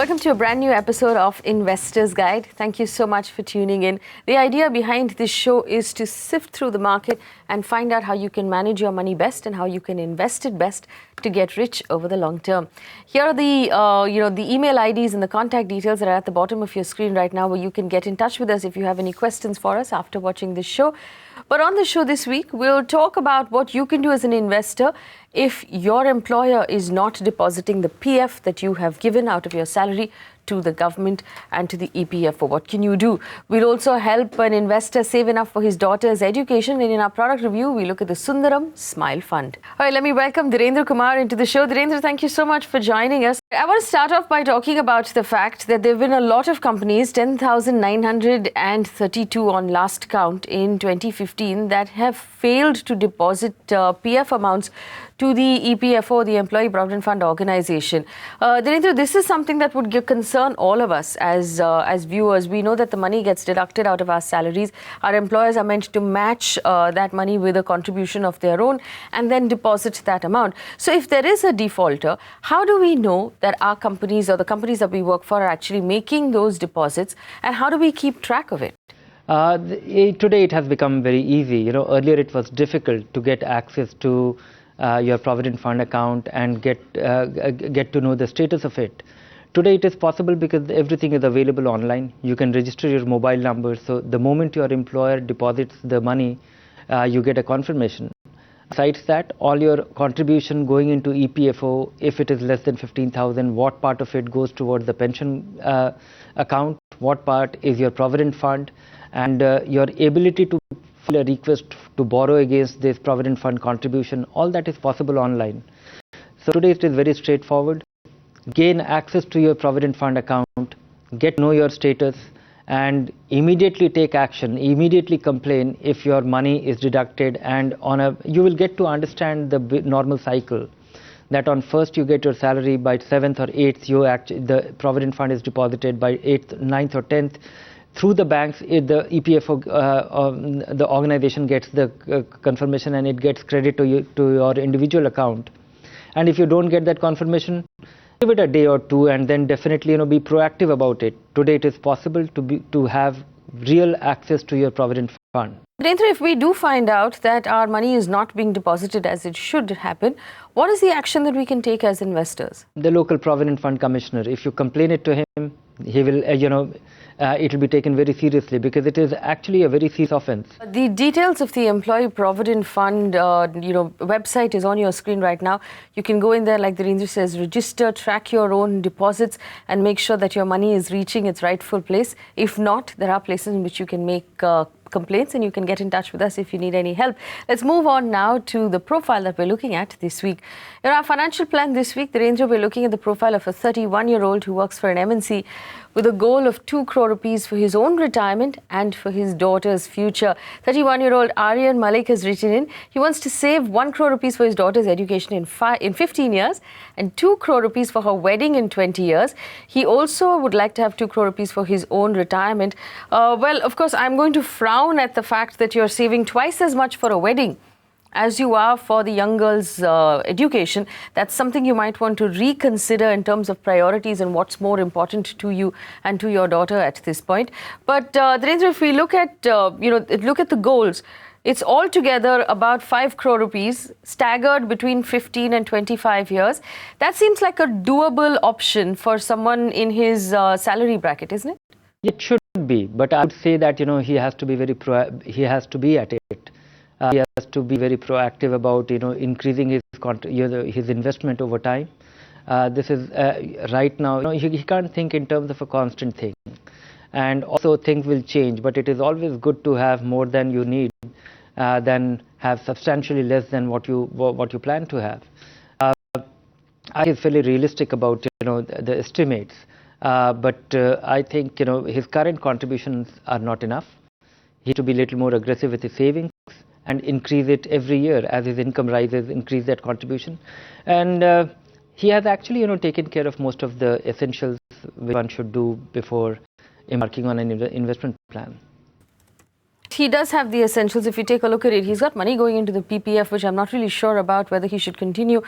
Welcome to a brand new episode of Investor's Guide. Thank you so much for tuning in. The idea behind this show is to sift through the market and find out how you can manage your money best and how you can invest it best to get rich over the long term. Here are the email IDs and the contact details that are at the bottom of your screen right now, where you can get in touch with us if you have any questions for us after watching this show. But on the show this week, we'll talk about what you can do as an investor if your employer is not depositing the PF that you have given out of your salary to the government and to the EPFO. What can you do? We'll also help an investor save enough for his daughter's education. And in our product review, we look at the Sundaram Smile Fund. All right, let me welcome Dhirendra Kumar into the show. Dhirendra, thank you so much for joining us. I want to start off by talking about the fact that there have been a lot of companies, 10,932 on last count in 2015, that have failed to deposit PF amounts to the EPFO, the Employee Provident Fund Organization. Dhirendra, this is something that would concern all of us as viewers. We know that the money gets deducted out of our salaries. Our employers are meant to match that money with a contribution of their own and then deposit that amount. So if there is a defaulter, how do we know that our companies or the companies that we work for are actually making those deposits, and how do we keep track of it? Today it has become very easy. Earlier it was difficult to get access to your Provident Fund account and get to know the status of it. Today it is possible because everything is available online. You can register your mobile number, so the moment your employer deposits the money, you get a confirmation. Besides that, all your contribution going into EPFO, if it is less than 15,000, what part of it goes towards the pension account, what part is your Provident Fund, and your ability to file a request to borrow against this Provident Fund contribution, all that is possible online. So today it is very straightforward. Gain access to your Provident Fund account, get to know your status, and immediately take action, immediately complain if your money is deducted, and you will get to understand the normal cycle, that on 1st you get your salary, by 7th or 8th the Provident Fund is deposited, by 8th, 9th or 10th through the banks, the EPFO, the organization gets the confirmation and it gets credit to your individual account. And if you don't get that confirmation, give it a day or two and then definitely be proactive about it. Today it is possible to have real access to your Provident Fund. Dhirendra, if we do find out that our money is not being deposited as it should happen, what is the action that we can take as investors? The local Provident Fund Commissioner, if you complain it to him, he will, it will be taken very seriously because it is actually a very serious offense. The details of the Employee Provident Fund, website is on your screen right now. You can go in there, like Dhirendra says, register, track your own deposits, and make sure that your money is reaching its rightful place. If not, there are places in which you can make complaints, and you can get in touch with us if you need any help. Let's move on now to the profile that we're looking at this week. In our financial plan this week, Dhirendra, we're looking at the profile of a 31-year-old who works for an MNC with a goal of 2 crore rupees for his own retirement and for his daughter's future. 31-year-old Aryan Malik has written in. He wants to save 1 crore rupees for his daughter's education in 15 years and 2 crore rupees for her wedding in 20 years. He also would like to have 2 crore rupees for his own retirement. Well, of course, I'm going to frown at the fact that you're saving twice as much for a wedding as you are for the young girl's education. That's something you might want to reconsider in terms of priorities and what's more important to you and to your daughter at this point. But Dhirendra, if we look at the goals, it's altogether about 5 crore rupees staggered between 15 and 25 years. That seems like a doable option for someone in his salary bracket, isn't it? It should be, but I would say that he has to be he has to be at it. He has to be very proactive about increasing his investment over time. This is right now he can't think in terms of a constant thing, and also things will change. But it is always good to have more than you need than have substantially less than what you plan to have. I is fairly realistic about the estimates, but I think his current contributions are not enough. He has to be a little more aggressive with his savings and increase it every year as his income rises, increase that contribution. And he has actually taken care of most of the essentials one should do before embarking on an investment plan. he does have the essentials. If you take a look at it, he's got money going into the PPF, which I'm not really sure about whether he should continue.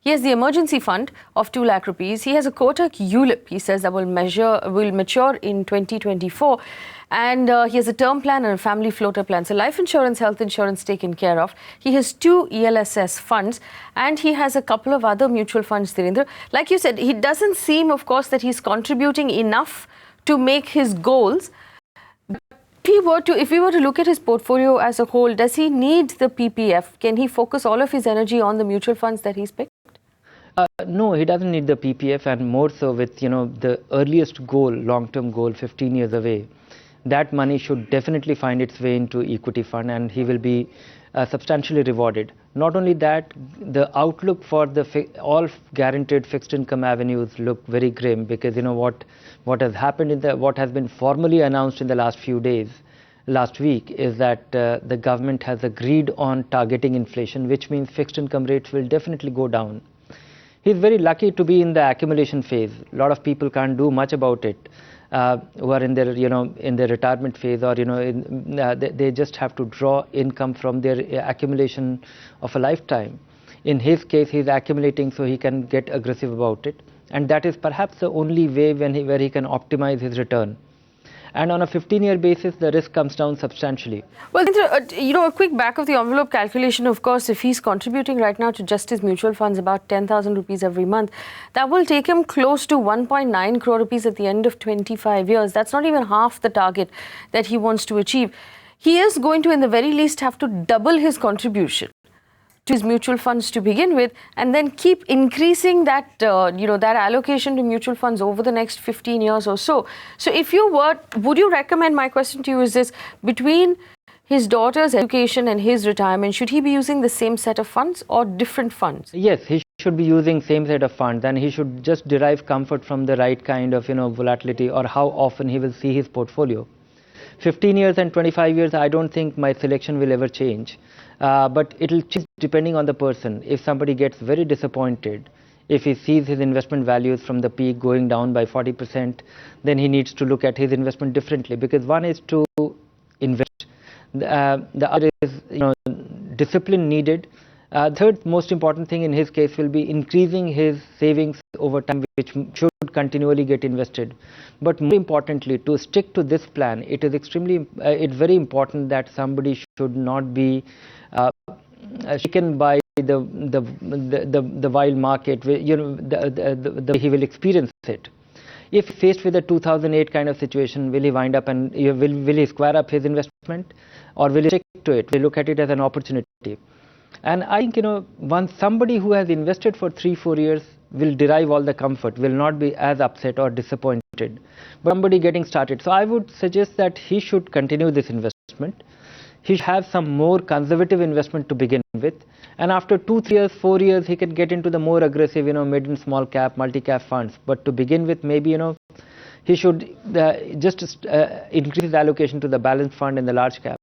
He has the emergency fund of 2 lakh rupees. He has a Kotak ULIP, he says, that will mature in 2024. And he has a term plan and a family floater plan. So life insurance, health insurance taken care of. He has 2 ELSS funds and he has a couple of other mutual funds, Dhirendra. Like you said, he doesn't seem, of course, that he's contributing enough to make his goals. If we were to look at his portfolio as a whole, does he need the PPF? Can he focus all of his energy on the mutual funds that he's picked? No, he doesn't need the PPF, and more so with the earliest goal, long-term goal, 15 years away. That money should definitely find its way into equity fund, and he will be substantially rewarded. Not only that, the outlook for the all guaranteed fixed income avenues look very grim, because what has happened what has been formally announced in the last few days, last week, is that the government has agreed on targeting inflation, which means fixed income rates will definitely go down. He's very lucky to be in the accumulation phase. A lot of people can't do much about it. Who are in their in their retirement phase, or they just have to draw income from their accumulation of a lifetime. In his case, he's accumulating so he can get aggressive about it, and that is perhaps the only way where he can optimize his return. And on a 15-year basis, the risk comes down substantially. Well, a quick back of the envelope calculation, of course, if he's contributing right now to just his mutual funds about 10,000 rupees every month, that will take him close to 1.9 crore rupees at the end of 25 years. That's not even half the target that he wants to achieve. He is going to, in the very least, have to double his contribution to his mutual funds to begin with, and then keep increasing that that allocation to mutual funds over the next 15 years or so. So if you would you recommend, my question to you is this, between his daughter's education and his retirement, should he be using the same set of funds or different funds? Yes, he should be using same set of funds, and he should just derive comfort from the right kind of volatility, or how often he will see his portfolio. 15 years and 25 years, I don't think my selection will ever change. But it will change depending on the person. If somebody gets very disappointed, if he sees his investment values from the peak going down by 40%, then he needs to look at his investment differently, because one is to invest, the other is discipline needed. Third most important thing in his case will be increasing his savings over time, which should continually get invested. But more importantly, to stick to this plan, it is it's very important that somebody should not be shaken by the wild market. He will experience it. If faced with a 2008 kind of situation, will he wind up and will he square up his investment, or will he stick to it? Will he look at it as an opportunity? And I think once somebody who has invested for 3-4 years will derive all the comfort, will not be as upset or disappointed. But somebody getting started, so I would suggest that he should continue this investment. He should have some more conservative investment to begin with, and after 2-3 years, 4 years, he can get into the more aggressive mid and small cap, multi-cap funds. But to begin with, maybe he should just increase his allocation to the balanced fund and the large cap.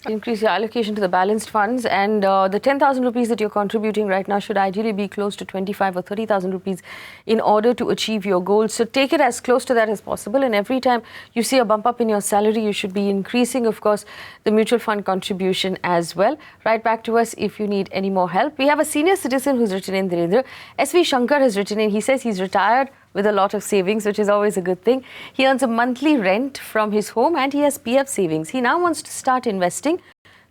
Increase your allocation to the balanced funds, and the 10,000 rupees that you're contributing right now should ideally be close to 25 or 30,000 rupees in order to achieve your goals. So take it as close to that as possible, and every time you see a bump up in your salary, you should be increasing, of course, the mutual fund contribution as well. Write back to us if you need any more help. We have a senior citizen who's written in, Dhirendra. S.V. Shankar has written in. He says he's retired with a lot of savings, which is always a good thing. He earns a monthly rent from his home and he has PF savings. He now wants to start investing,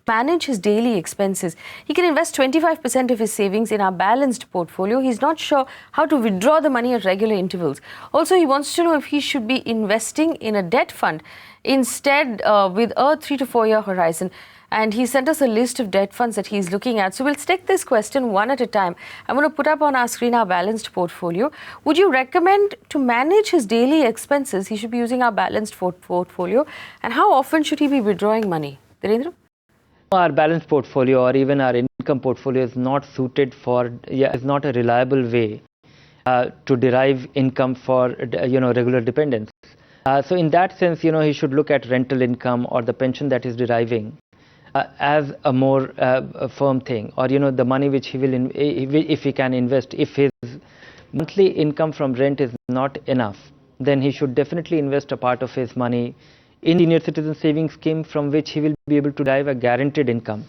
manage his daily expenses. He can invest 25% of his savings in our balanced portfolio. He's not sure how to withdraw the money at regular intervals. Also, he wants to know if he should be investing in a debt fund instead with a 3 to 4 year horizon. And he sent us a list of debt funds that he's looking at. So we'll take this question one at a time. I'm going to put up on our screen our balanced portfolio. Would you recommend, to manage his daily expenses, he should be using our balanced portfolio? And how often should he be withdrawing money? Dhirendra? Our balanced portfolio, or even our income portfolio, is not suited for, is not a reliable way to derive income for regular dependents. So in that sense, he should look at rental income or the pension that is deriving as a more firm thing, or the money which he will if he can invest. If his monthly income from rent is not enough, then he should definitely invest a part of his money in senior citizen savings scheme from which he will be able to derive a guaranteed income.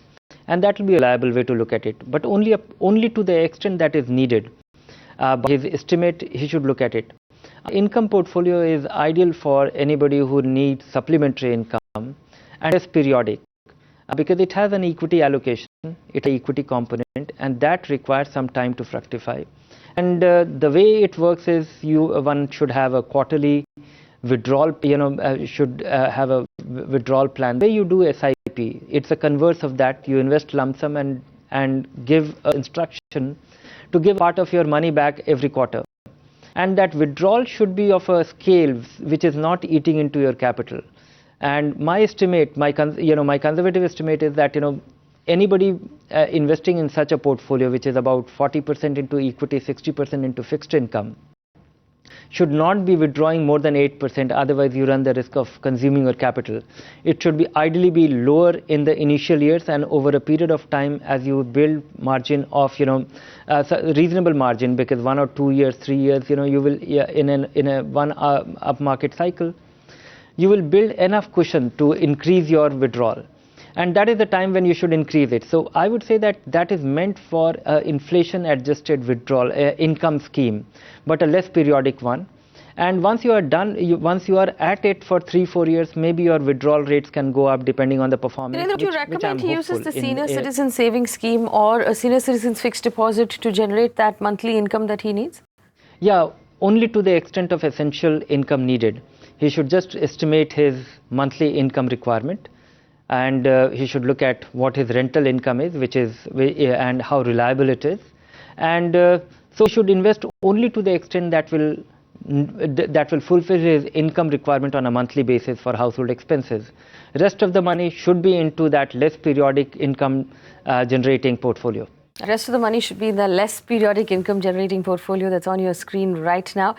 And that will be a reliable way to look at it, but only to the extent that is needed. By his estimate, he should look at it. Income portfolio is ideal for anybody who needs supplementary income and is periodic, because it has an equity allocation, it has an equity component, and that requires some time to fructify. And the way it works is one should have a quarterly withdrawal, should have a withdrawal plan. The way you do SIP, it's a converse of that. You invest lump sum and give instruction to give part of your money back every quarter. And that withdrawal should be of a scale which is not eating into your capital. And my estimate, my conservative estimate is that anybody investing in such a portfolio, which is about 40% into equity, 60% into fixed income, should not be withdrawing more than 8%, otherwise you run the risk of consuming your capital. It should be ideally be lower in the initial years, and over a period of time, as you build margin of reasonable margin, because 1 or 2 years, 3 years, you will in a one up market cycle, you will build enough cushion to increase your withdrawal. And that is the time when you should increase it. So I would say that is meant for inflation adjusted withdrawal income scheme, but a less periodic one. And once you are done, once you are at it for 3-4 years, maybe your withdrawal rates can go up depending on the performance. Would you recommend he uses the senior citizen savings scheme or a senior citizen's fixed deposit to generate that monthly income that he needs? Yeah, only to the extent of essential income needed. He should just estimate his monthly income requirement. And he should look at what his rental income is, and how reliable it is. And so he should invest only to the extent that will fulfill his income requirement on a monthly basis for household expenses. Rest of the money should be into that less periodic income generating portfolio. The rest of the money should be in the less periodic income generating portfolio that's on your screen right now.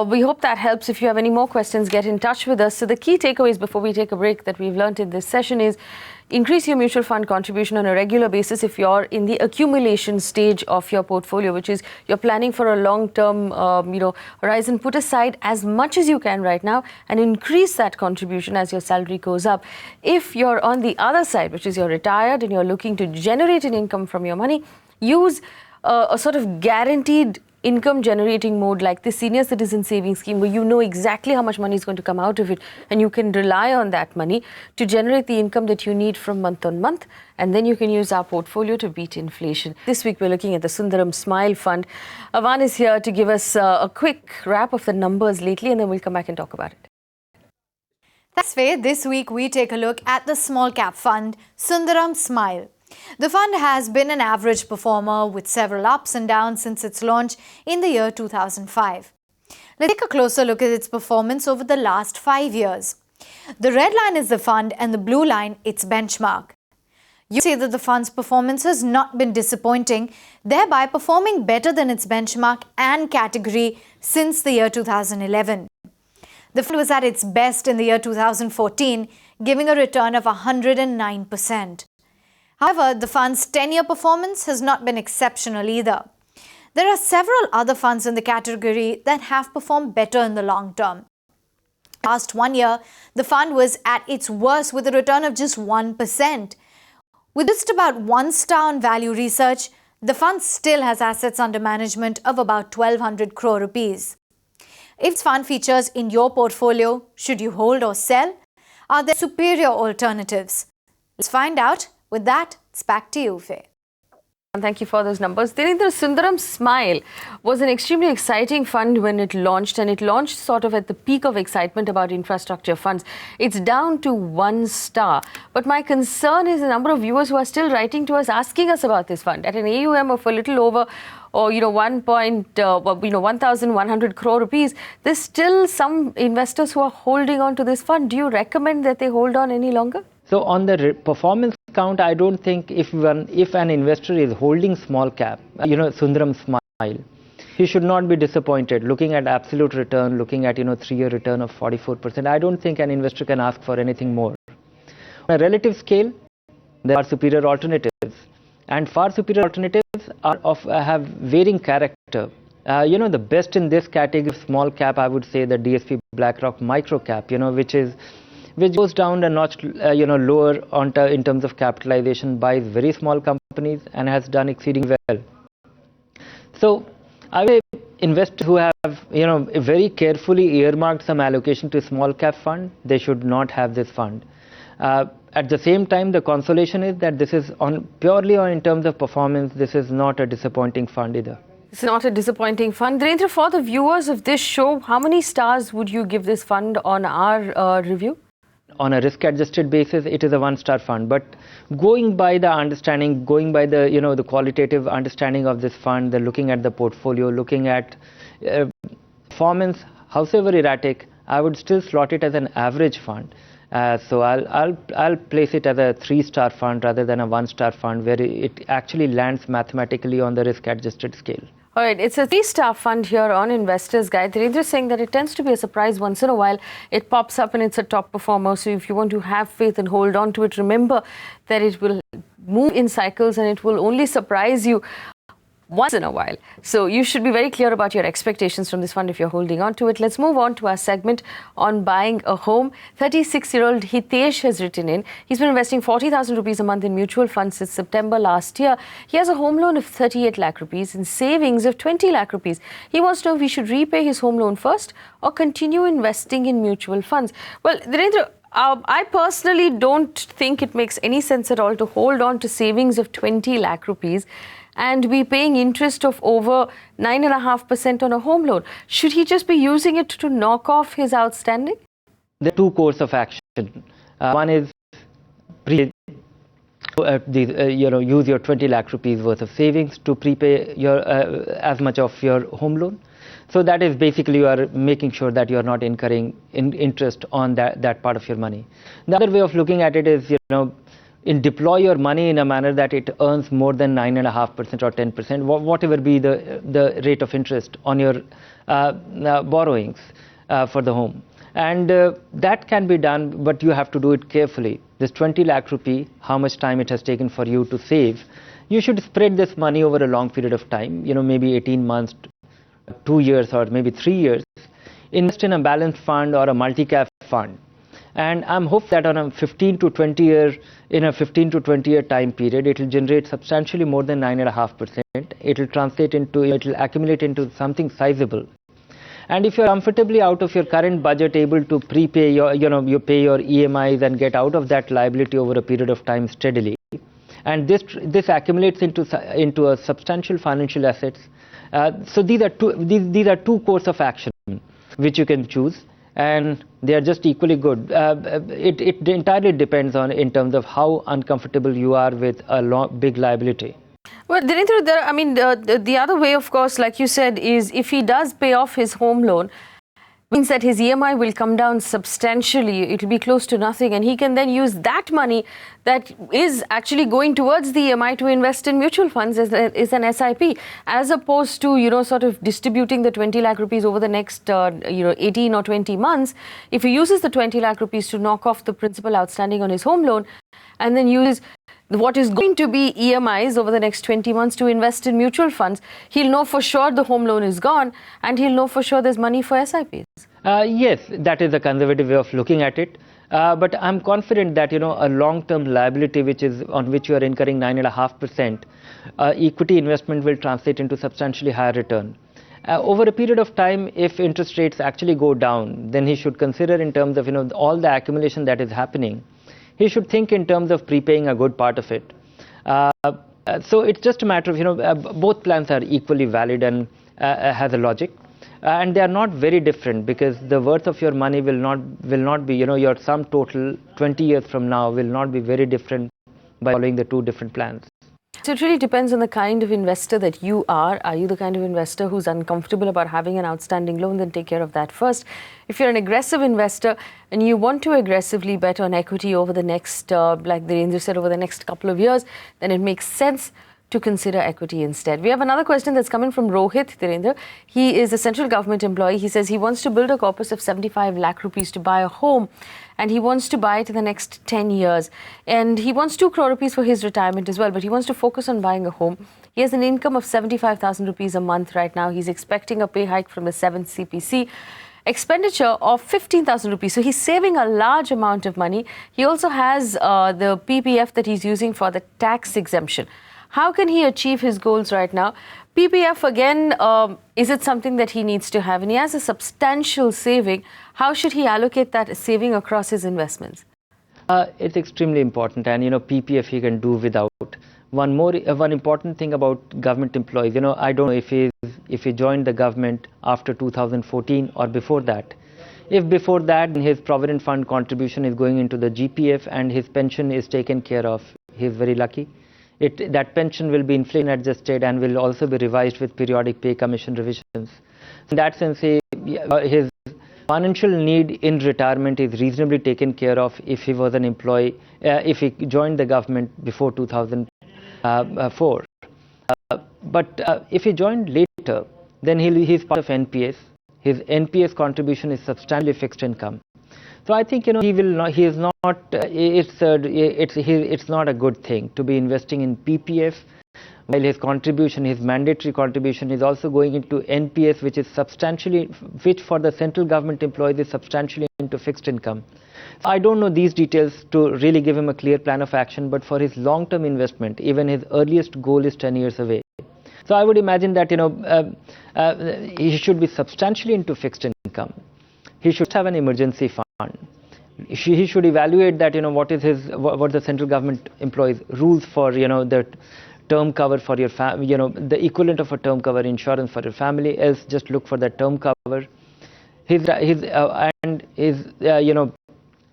We hope that helps. If you have any more questions, get in touch with us. So the key takeaways before we take a break that we've learned in this session is increase your mutual fund contribution on a regular basis if you're in the accumulation stage of your portfolio, which is you're planning for a long-term horizon. Put aside as much as you can right now and increase that contribution as your salary goes up. If you're on the other side, which is you're retired and you're looking to generate an income from your money, use a sort of guaranteed income generating mode like the senior citizen savings scheme, where you know exactly how much money is going to come out of it and you can rely on that money to generate the income that you need from month on month, and then you can use our portfolio to beat inflation. This week we're looking at the Sundaram Smile Fund. Avan is here to give us a quick wrap of the numbers lately, and then we'll come back and talk about it. Thanks, Faye. This week we take a look at the small cap fund Sundaram Smile. The fund has been an average performer with several ups and downs since its launch in the year 2005. Let's take a closer look at its performance over the last 5 years. The red line is the fund and the blue line its benchmark. You see that the fund's performance has not been disappointing, thereby performing better than its benchmark and category since the year 2011. The fund was at its best in the year 2014, giving a return of 109%. However, the fund's 10-year performance has not been exceptional either. There are several other funds in the category that have performed better in the long term. Last 1 year, the fund was at its worst with a return of just 1%. With just about 1 star on value research, the fund still has assets under management of about 1,200 crore rupees. If this fund features in your portfolio, should you hold or sell? Are there superior alternatives? Let's find out. With that, it's back to you, Faye. Thank you for those numbers. The Sundaram Smile was an extremely exciting fund when it launched, and it launched sort of at the peak of excitement about infrastructure funds. It's down to 1 star. But my concern is the number of viewers who are still writing to us asking us about this fund at an AUM of a little over 1,100 crore rupees. There's still some investors who are holding on to this fund. Do you recommend that they hold on any longer? So on the performance count, I don't think if an investor is holding small cap, Sundaram Smile, he should not be disappointed. Looking at absolute return, looking at 3-year return of 44%, I don't think an investor can ask for anything more. On a relative scale, there are superior alternatives, and far superior alternatives have varying character. The best in this category of small cap, I would say the DSP BlackRock micro cap, which is which goes down a notch, lower in terms of capitalization, buys very small companies and has done exceedingly well. So I would say investors who have, very carefully earmarked some allocation to small cap fund, they should not have this fund. At the same time, the consolation is that this is purely in terms of performance. This is not a disappointing fund either. It's not a disappointing fund. Dhirendra, for the viewers of this show, how many stars would you give this fund on our review? On a risk-adjusted basis, it is a 1-star fund. But going by the understanding, going by the the qualitative understanding of this fund, looking at the portfolio, looking at performance, howsoever erratic, I would still slot it as an average fund. So I'll place it as a 3-star fund rather than a 1-star fund, where it actually lands mathematically on the risk-adjusted scale. All right, it's a 3-star fund here on Investors Guide. Dhirendra is saying that it tends to be a surprise once in a while. It pops up and it's a top performer. So if you want to have faith and hold on to it, remember that it will move in cycles and it will only surprise you once in a while. So you should be very clear about your expectations from this fund if you're holding on to it. Let's move on to our segment on buying a home. 36-year-old Hitesh has written in. He's been investing 40,000 rupees a month in mutual funds since September last year. He has a home loan of 38 lakh rupees and savings of 20 lakh rupees. He wants to know if he should repay his home loan first or continue investing in mutual funds. Well, Dhirendra, I personally don't think it makes any sense at all to hold on to savings of 20 lakh rupees and be paying interest of over 9.5% on a home loan. Should he just be using it to knock off his outstanding? There are 2 courses of action. One is use your 20 lakh rupees worth of savings to prepay your as much of your home loan. So that is basically you are making sure that you are not incurring interest on that part of your money. The other way of looking at it is, deploy your money in a manner that it earns more than 9.5% or 10%, whatever be the rate of interest on your borrowings for the home. And that can be done, but you have to do it carefully. This 20 lakh rupee, how much time it has taken for you to save, you should spread this money over a long period of time, maybe 18 months, 2 years, or maybe 3 years. Invest in a balanced fund or a multi-cap fund. And I'm hopeful that on a 15 to 20 year time period, it will generate substantially more than 9.5%. It will accumulate into something sizable. And if you're comfortably out of your current budget, able to prepay you pay your EMIs and get out of that liability over a period of time steadily, and this accumulates into a substantial financial assets. So these are two courses of action which you can choose, and they are just equally good. It entirely depends on in terms of how uncomfortable you are with a big liability. Well, Dhirendra, the other way, of course, like you said, is if he does pay off his home loan, means that his EMI will come down substantially. It will be close to nothing, and he can then use that money that is actually going towards the EMI to invest in mutual funds as an SIP, as opposed to sort of distributing the 20 lakh rupees over the next 18 or 20 months. If he uses the 20 lakh rupees to knock off the principal outstanding on his home loan, and then uses what is going to be EMIs over the next 20 months to invest in mutual funds, he'll know for sure the home loan is gone, and he'll know for sure there's money for SIPs. Yes, that is a conservative way of looking at it. But I'm confident that a long-term liability on which you are incurring 9.5%, equity investment will translate into substantially higher return. Over a period of time, if interest rates actually go down, then he should consider in terms of all the accumulation that is happening. He should think in terms of prepaying a good part of it. So it's just a matter of both plans are equally valid and has a logic, and they are not very different, because the worth of your money will not be your sum total 20 years from now will not be very different by following the two different plans. So it really depends on the kind of investor that you are. Are you the kind of investor who's uncomfortable about having an outstanding loan? Then take care of that first. If you're an aggressive investor and you want to aggressively bet on equity over the next, like Dhirendra said, over the next couple of years, then it makes sense to consider equity instead. We have another question that's coming from Rohit, Dhirendra. He is a central government employee. He says he wants to build a corpus of 75 lakh rupees to buy a home, and he wants to buy it in the next 10 years. And he wants 2 crore rupees for his retirement as well, but he wants to focus on buying a home. He has an income of 75,000 rupees a month right now. He's expecting a pay hike from the 7th CPC. expenditure of 15,000 rupees. So he's saving a large amount of money. He also has the PPF that he's using for the tax exemption. How can he achieve his goals right now? PPF again, is it something that he needs to have? And he has a substantial saving. How should he allocate that saving across his investments? It's extremely important, and PPF he can do without. One important thing about government employees, I don't know if he joined the government after 2014 or before that. If before that his provident fund contribution is going into the GPF and his pension is taken care of, he is very lucky. That pension will be inflation adjusted and will also be revised with periodic pay commission revisions. In that sense, his financial need in retirement is reasonably taken care of if he was an employee, if he joined the government before 2004. But if he joined later, then he's part of NPS. His NPS contribution is substantially fixed income. So I think he will not. He is not. It's not a good thing to be investing in PPF, while his contribution, his mandatory contribution, is also going into NPS, which for the central government employees is substantially into fixed income. So I don't know these details to really give him a clear plan of action, but for his long-term investment, even his earliest goal is 10 years away. So I would imagine that he should be substantially into fixed income. He should have an emergency fund. He should evaluate that what the central government employees rules for the term cover for your family, the equivalent of a term cover insurance for your family. Else, just look for that term cover. His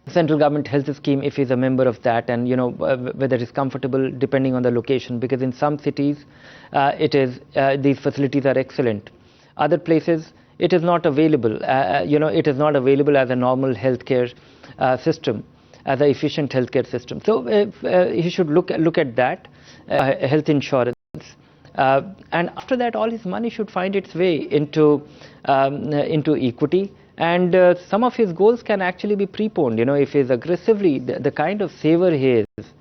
central government health scheme, if he's a member of that, and whether it's comfortable depending on the location, because in some cities these facilities are excellent. Other places it is not available. It is not available as a normal healthcare system, as an efficient healthcare system. So he should look at that health insurance, and after that, all his money should find its way into equity. And some of his goals can actually be preponed. If he's aggressively the kind of saver he is,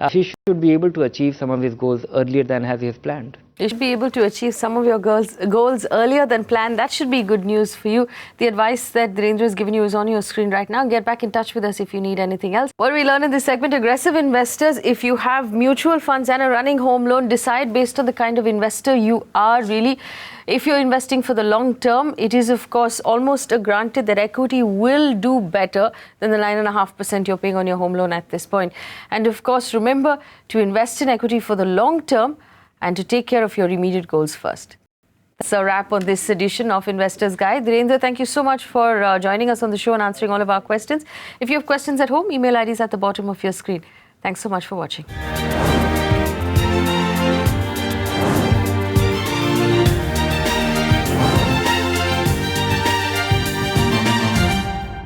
he should be able to achieve some of his goals earlier than he has planned. You should be able to achieve some of your goals earlier than planned. That should be good news for you. The advice that Dhirendra has given you is on your screen right now. Get back in touch with us if you need anything else. What we learn in this segment, aggressive investors, if you have mutual funds and a running home loan, decide based on the kind of investor you are really. If you're investing for the long term, it is of course almost a granted that equity will do better than the 9.5% you're paying on your home loan at this point. And of course, remember to invest in equity for the long term and to take care of your immediate goals first. That's a wrap on this edition of Investors Guide. Dhirendra, thank you so much for joining us on the show and answering all of our questions. If you have questions at home, email ID is at the bottom of your screen. Thanks so much for watching.